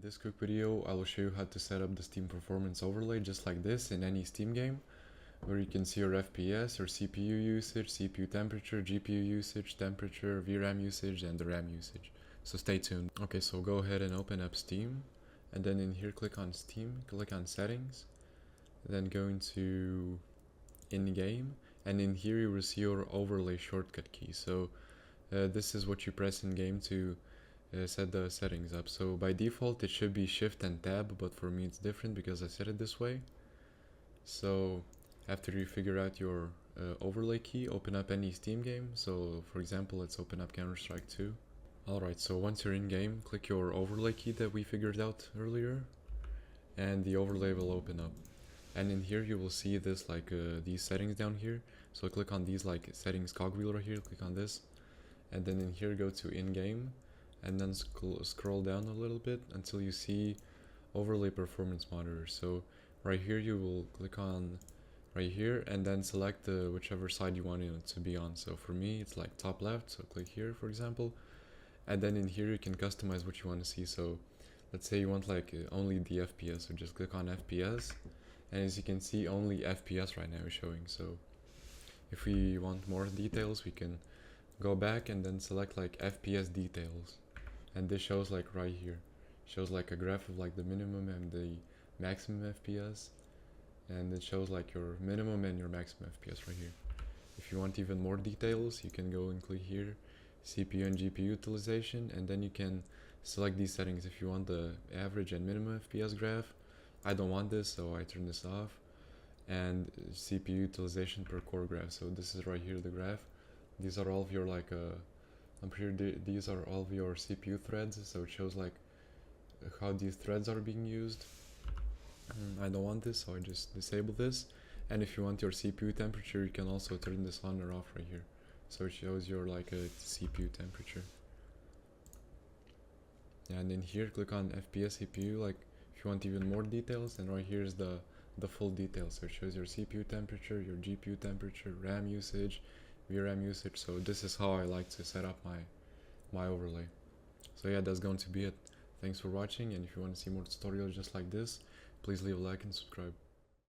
In this quick video, I will show you how to set up the Steam Performance Overlay just like this in any Steam game, where you can see your FPS, your CPU usage, CPU temperature, GPU usage, temperature, VRAM usage, and the RAM usage. So stay tuned. Okay, so go ahead and open up Steam, and then in here click on Steam, click on Settings, then go into In-Game, and in here you will see your Overlay shortcut key. So this is what you press in-game to set the settings up. So by default it should be Shift and Tab, but for me it's different because I set it this way. So after you figure out your overlay key, open up any Steam game. So for example, let's open up Counter-Strike 2. Alright, so once you're in game, click your overlay key that we figured out earlier, and the overlay will open up. And in here you will see this these settings down here. So click on these settings cogwheel right here, click on this, and then in here go to in-game, and then scroll down a little bit until you see overlay performance monitor. So right here you will click on right here and then select whichever side you want it to be on. So for me it's like top left, so click here for example, and then in here you can customize what you want to see. So let's say you want only the FPS, so just click on FPS, and as you can see only FPS right now is showing. So if we want more details we can go back and then select FPS details, and this shows right here, shows a graph of the minimum and the maximum FPS, and it shows your minimum and your maximum FPS right here. If you want even more details, you can go and click here, CPU and GPU utilization, and then you can select these settings. If you want the average and minimum FPS graph, I don't want this, so I turn this off, and CPU utilization per core graph. So this is right here, the graph. These are all of your I'm pretty sure these are all of your CPU threads, so it shows how these threads are being used. I don't want this, so I just disable this. And if you want your CPU temperature, you can also turn this on or off right here, so it shows your CPU temperature. And in here click on FPS CPU, if you want even more details, and right here is the full details. So it shows your CPU temperature, your GPU temperature, RAM usage, VRAM usage. So this is how I like to set up my overlay. So yeah, that's going to be it. Thanks for watching, and if you want to see more tutorials just like this, please leave a like and subscribe.